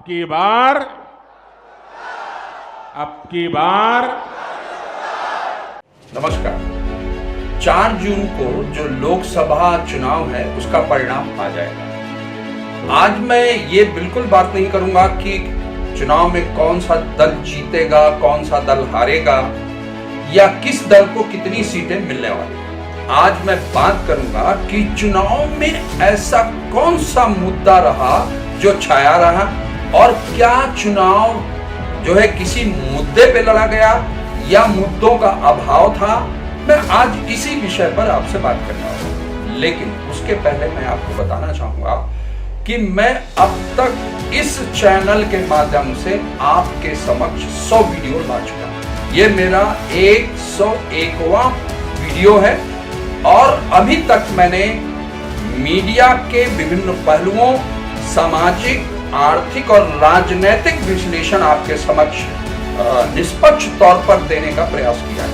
की बार नमस्कार। 4 जून को जो लोकसभा चुनाव है उसका परिणाम आ जाएगा। आज मैं ये बिल्कुल बात नहीं करूंगा कि चुनाव में कौन सा दल जीतेगा, कौन सा दल हारेगा या किस दल को कितनी सीटें मिलने वाली। आज मैं बात करूंगा कि चुनाव में ऐसा कौन सा मुद्दा रहा जो छाया रहा और क्या चुनाव जो है किसी मुद्दे पे लड़ा गया या मुद्दों का अभाव था। मैं आज इसी विषय पर आपसे बात करना हूं, लेकिन उसके पहले मैं आपको बताना चाहूंगा कि मैं अब तक इस चैनल के माध्यम से आपके समक्ष 100 वीडियो ला चुका हूं। ये मेरा 101वां वीडियो है और अभी तक मैंने मीडिया के विभिन्न पहलुओं, सामाजिक, आर्थिक और राजनीतिक विश्लेषण आपके समक्ष निष्पक्ष तौर पर देने का प्रयास किया है।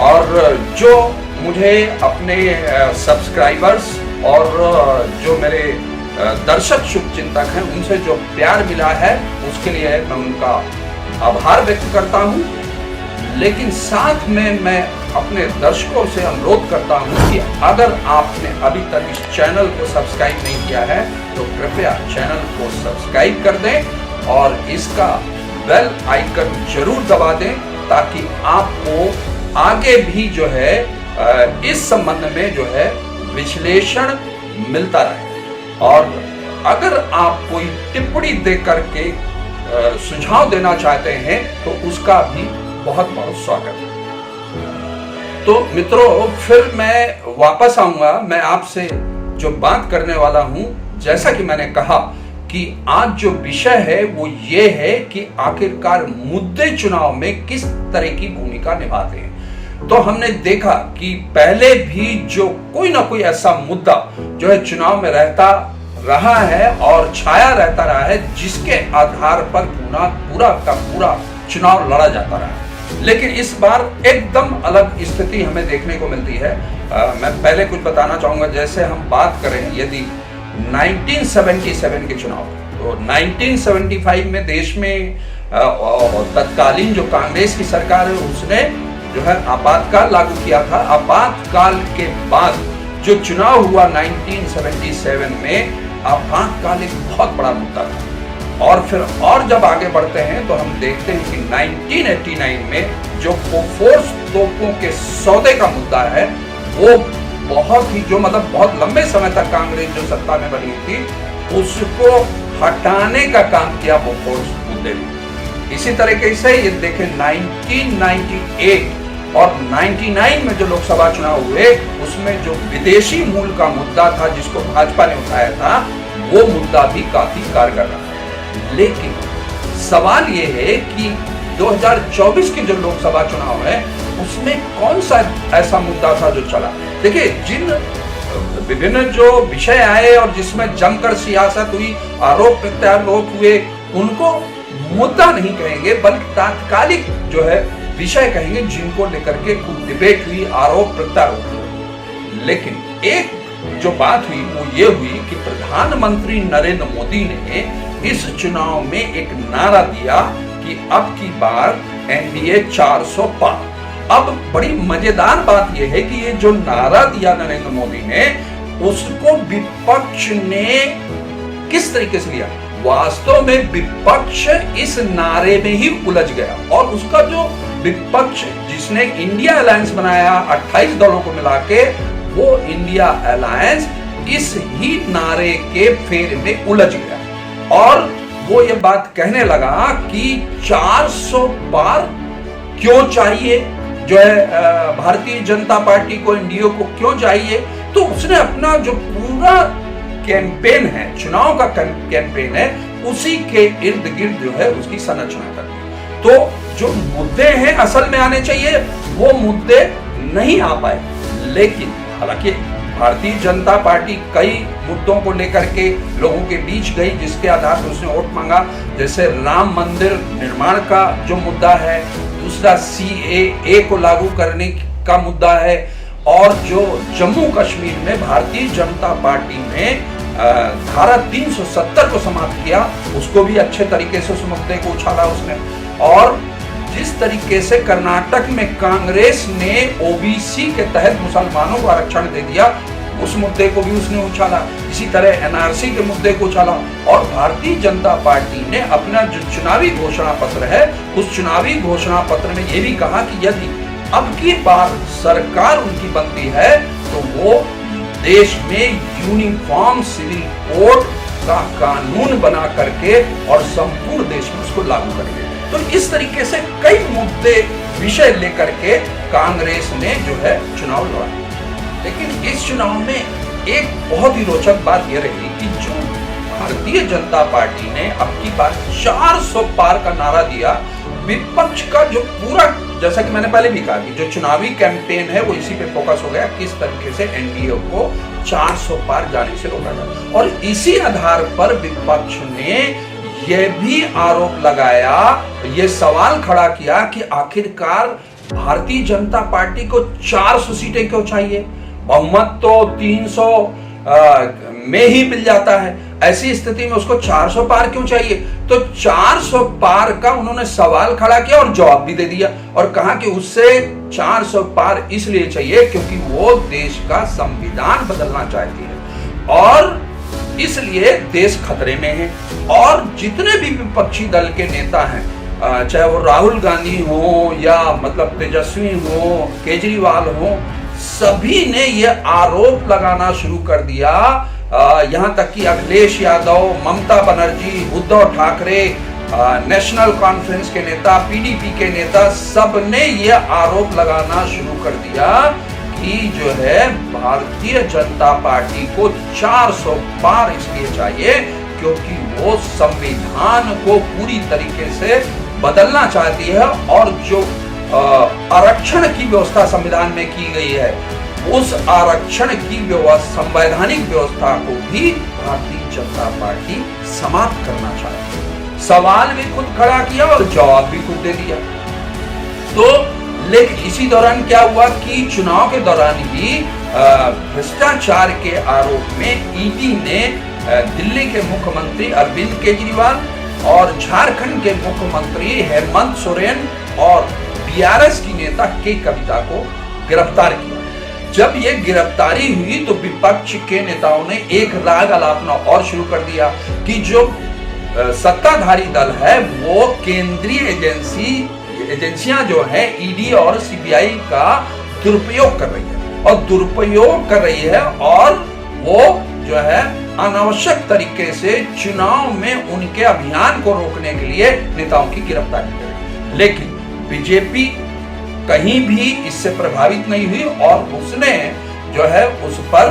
और जो मुझे अपने सब्सक्राइबर्स और जो मेरे दर्शक शुभचिंतक हैं उनसे जो प्यार मिला है उसके लिए मैं उनका आभार व्यक्त करता हूं। लेकिन साथ में मैं अपने दर्शकों से अनुरोध करता हूं कि अगर आपने अभी तक इस चैनल को सब्सक्राइब नहीं किया है तो कृपया चैनल को सब्सक्राइब कर दें और इसका बेल आइकन जरूर दबा दें ताकि आपको आगे भी जो है इस संबंध में जो है विश्लेषण मिलता रहे। और अगर आप कोई टिप्पणी दे करके सुझाव देना चाहते हैं तो उसका भी बहुत बहुत स्वागत है। तो मित्रों, फिर मैं वापस आऊंगा। मैं आपसे जो बात करने वाला हूं, जैसा कि मैंने कहा कि आज जो विषय है वो ये है कि आखिरकार मुद्दे चुनाव में किस तरह की भूमिका निभाते हैं। तो हमने देखा कि पहले भी जो कोई ना कोई ऐसा मुद्दा जो है चुनाव में रहता रहा है और छाया रहता रहा है जिसके आधार पर पूरा चुनाव लड़ा जाता रहा है। लेकिन इस बार एकदम अलग स्थिति हमें देखने को मिलती है। मैं पहले कुछ बताना चाहूंगा। जैसे हम बात करें यदि 1977 के चुनाव, तो 1975 में देश में तत्कालीन जो कांग्रेस की सरकार है उसने जो है आपातकाल लागू किया था। आपातकाल के बाद जो चुनाव हुआ 1977 में, आपातकाल एक बहुत बड़ा मुद्दा था। और फिर और जब आगे बढ़ते हैं तो हम देखते हैं कि 1989 में जो बोफोर्स तोपों के सौदे का मुद्दा है वो बहुत ही बहुत लंबे समय तक कांग्रेस जो सत्ता में बनी थी उसको हटाने का काम किया बोफोर्स मुद्दे में। इसी तरीके से ये देखें 1998 और 99 में जो लोकसभा चुनाव हुए उसमें जो विदेशी मूल का मुद्दा था जिसको भाजपा ने उठाया था वो मुद्दा भी काफी कारगर रहा। लेकिन सवाल ये है कि 2024 के जो लोकसभा चुनाव है उसमें कौन सा ऐसा मुद्दा था जो चला। देखिए, जिन विभिन्न जो विषय आए और जिसमें जमकर सियासत हुई, आरोप प्रत्यारोप हुए, उनको मुद्दा नहीं कहेंगे बल्कि तात्कालिक जो है विषय कहेंगे जिनको लेकर के खूब डिबेट हुई, आरोप प्रत्यारोप हुए। लेकिन एक जो बात हुई वो ये हुई कि प्रधानमंत्री नरेंद्र मोदी ने इस चुनाव में एक नारा दिया कि अब की बार एनडीए 400 पार। अब बड़ी मजेदार बात यह है कि ये जो नारा दिया नरेंद्र मोदी ने उसको विपक्ष ने किस तरीके से लिया। वास्तव में विपक्ष इस नारे में ही उलझ गया और उसका जो विपक्ष जिसने इंडिया अलायंस बनाया 28 दलों को मिला के, वो इंडिया अलायंस इस ही नारे के फेर में उलझ गया और वो ये बात कहने लगा कि 400 पार क्यों चाहिए, जो है भारतीय जनता पार्टी को, एनडीए को क्यों चाहिए। तो उसने अपना जो पूरा कैंपेन है, चुनाव का कैंपेन है, उसी के इर्द गिर्द जो है उसकी संरचना कर दी। तो जो मुद्दे हैं असल में आने चाहिए वो मुद्दे नहीं आ पाए। लेकिन हालांकि भारतीय जनता पार्टी कई मुद्दों को लेकर के लोगों के बीच गई जिसके आधार पर उसने वोट मांगा। जैसे राम मंदिर निर्माण का जो मुद्दा है, दूसरा सीएए को लागू करने का मुद्दा है और जो जम्मू कश्मीर में भारतीय जनता पार्टी ने धारा 370 को समाप्त किया, उसको भी अच्छे तरीके से उस मुद्दे को उछाला उसने। और जिस तरीके से कर्नाटक में कांग्रेस ने ओबीसी के तहत मुसलमानों को आरक्षण दे दिया, उस मुद्दे को भी उसने उछाला। इसी तरह एनआरसी के मुद्दे को उछाला। और भारतीय जनता पार्टी ने अपना जो चुनावी घोषणा पत्र है, उस चुनावी घोषणा पत्र में यह भी कहा कि यदि अब की बार सरकार उनकी बनती है तो वो देश में यूनिफॉर्म सिविल कोड का कानून बना करके और संपूर्ण देश में उसको लागू करेंगे। तो इस तरीके से कई मुद्दे विषय लेकर के कांग्रेस ने जो है चुनाव लड़ा। लेकिन इस चुनाव में एक बहुत ही रोचक बात यह रही कि जो भारतीय जनता पार्टी ने अब की बार 400 पार का नारा दिया, विपक्ष का जो पूरा, जैसा कि मैंने पहले भी कहा कि जो चुनावी कैंपेन है वो इसी पे फोकस हो गया, किस तरीके से एनडीए को 400 पार जाने से रोका जाए। और इसी आधार पर विपक्ष ने यह भी आरोप लगाया, यह सवाल खड़ा किया कि आखिरकार भारतीय जनता पार्टी को 400 सीटें क्यों चाहिए? बहुमत तो 300 में ही मिल जाता है, ऐसी स्थिति में उसको 400 पार क्यों चाहिए? तो 400 पार का उन्होंने सवाल खड़ा किया और जवाब भी दे दिया और कहा कि उससे 400 पार इसलिए चाहिए क्योंकि वो देश का संविधान बदलना चाहती है और इसलिए देश खतरे में है। और जितने भी विपक्षी दल के नेता हैं, चाहे वो राहुल गांधी हो या मतलब तेजस्वी हो, केजरीवाल हो, सभी ने यह आरोप लगाना शुरू कर दिया, यहां तक कि अखिलेश यादव, ममता बनर्जी, उद्धव ठाकरे, नेशनल कॉन्फ्रेंस के नेता, पीडीपी के नेता, सब ने यह आरोप लगाना शुरू कर दिया कि जो है भारतीय जनता पार्टी को 400 पार इसलिए चाहिए क्योंकि वो संविधान को पूरी तरीके से बदलना चाहती है और जो आरक्षण की व्यवस्था संविधान में की गई है, उस आरक्षण की संवैधानिक व्यवस्था को भी भारतीय जनता पार्टी समाप्त करना चाहती है। सवाल भी खुद खड़ा किया और जवाब भी खुद दे दिया। तो लेकिन इसी दौरान क्या हुआ कि चुनाव के दौरान ही भ्रष्टाचार के आरोप में ईडी ने दिल्ली के मुख्यमंत्री अरविंद केजरीवाल और झारखंड के मुख्यमंत्री हेमंत सोरेन और बीआरएस की नेता के कविता को गिरफ्तार किया। जब ये गिरफ्तारी हुई तो विपक्ष के नेताओं ने एक राग अलापना और शुरू कर दिया कि जो सत्ताधारी दल है वो केंद्रीय एजेंसियां जो है ईडी और सीबीआई का दुरुपयोग कर रही है और वो जो है अनावश्यक तरीके से चुनाव में उनके अभियान को रोकने के लिए नेताओं की गिरफ्तारी करेगी। लेकिन बीजेपी कहीं भी इससे प्रभावित नहीं हुई और उसने जो है उस पर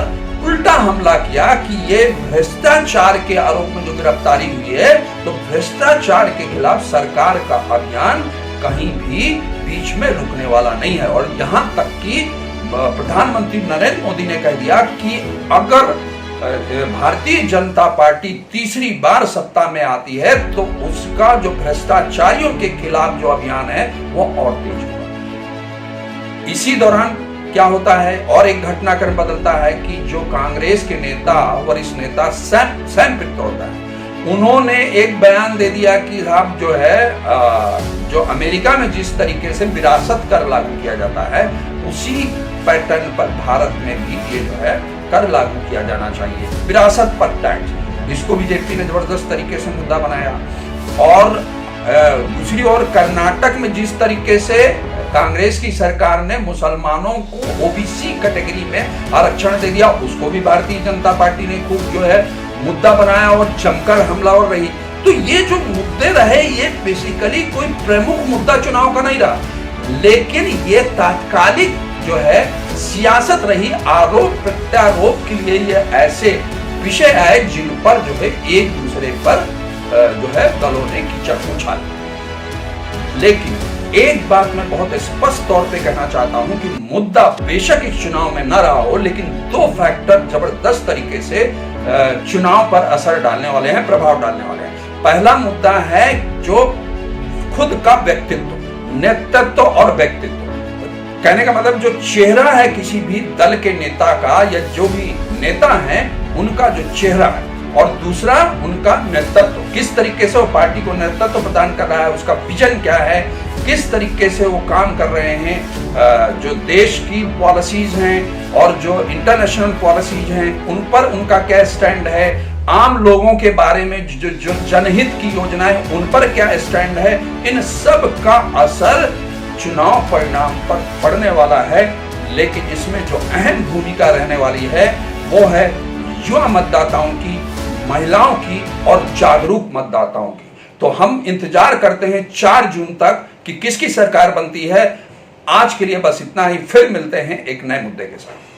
उल्टा हमला किया कि ये भ्रष्टाचार के आरोप में जो गिरफ्तारी हुई है तो भ्रष्टाचार के खिलाफ सरकार का अभियान कहीं भी बीच में रुकने वाला नहीं है। और यहां तक कि प्रधानमंत्री नरेंद्र मोदी ने कह दिया कि अगर भारतीय जनता पार्टी तीसरी बार सत्ता में आती है तो उसका जो भ्रष्टाचारियों के खिलाफ जो अभियान है वो और तेज होगा। इसी दौरान क्या होता है और एक घटनाक्रम बदलता है कि जो कांग्रेस के नेता, वरिष्ठ नेता सैम पित्रोदा है, उन्होंने एक बयान दे दिया कि साहब जो है जो अमेरिका में जिस तरीके से विरासत कर लागू किया जाता है उसी पैटर्न पर भारत में भी ये जो है कर लागू किया जाना चाहिए, विरासत पर टैक्स। इसको बीजेपी ने जबरदस्त तरीके से मुद्दा बनाया। और दूसरी ओर कर्नाटक में जिस तरीके से कांग्रेस की सरकार ने मुसलमानों को ओबीसी कैटेगरी में आरक्षण दे दिया, उसको भी भारतीय जनता पार्टी ने खूब जो है मुद्दा बनाया और जमकर हमलावर रही। तो ये जो मुद्दे रहे ये बेसिकली कोई प्रमुख मुद्दा चुनाव का नहीं रहा, लेकिन ये तात्कालिक जो है सियासत रही। आरोप प्रत्यारोप के लिए ये ऐसे विषय आए जिन पर जो है एक दूसरे पर जो है दलों ने कीचड़ उछाली। लेकिन एक बात मैं बहुत स्पष्ट तौर पे कहना चाहता हूं कि मुद्दा बेशक इस चुनाव में न रहा हो, लेकिन दो फैक्टर जबरदस्त तरीके से चुनाव पर असर डालने वाले हैं, प्रभाव डालने वाले हैं। पहला मुद्दा है जो खुद का व्यक्तित्व, नेतृत्व और व्यक्तित्व। कहने का मतलब जो चेहरा है किसी भी दल के नेता का या जो भी नेता है उनका जो चेहरा है, और दूसरा उनका नेतृत्व, किस तरीके से वो पार्टी को नेतृत्व प्रदान कर रहा है, उसका विजन क्या है, किस तरीके से वो काम कर रहे हैं, जो देश की पॉलिसीज हैं और जो इंटरनेशनल पॉलिसीज हैं उन पर उनका क्या स्टैंड है, आम लोगों के बारे में जो जनहित की योजनाएं उन पर क्या स्टैंड है, इन सब का असर चुनाव परिणाम पर पड़ने वाला है। लेकिन इसमें जो अहम भूमिका रहने वाली है वो है युवा मतदाताओं की, महिलाओं की और जागरूक मतदाताओं की। तो हम इंतजार करते हैं 4 जून तक कि किसकी सरकार बनती है। आज के लिए बस इतना ही, फिर मिलते हैं एक नए मुद्दे के साथ।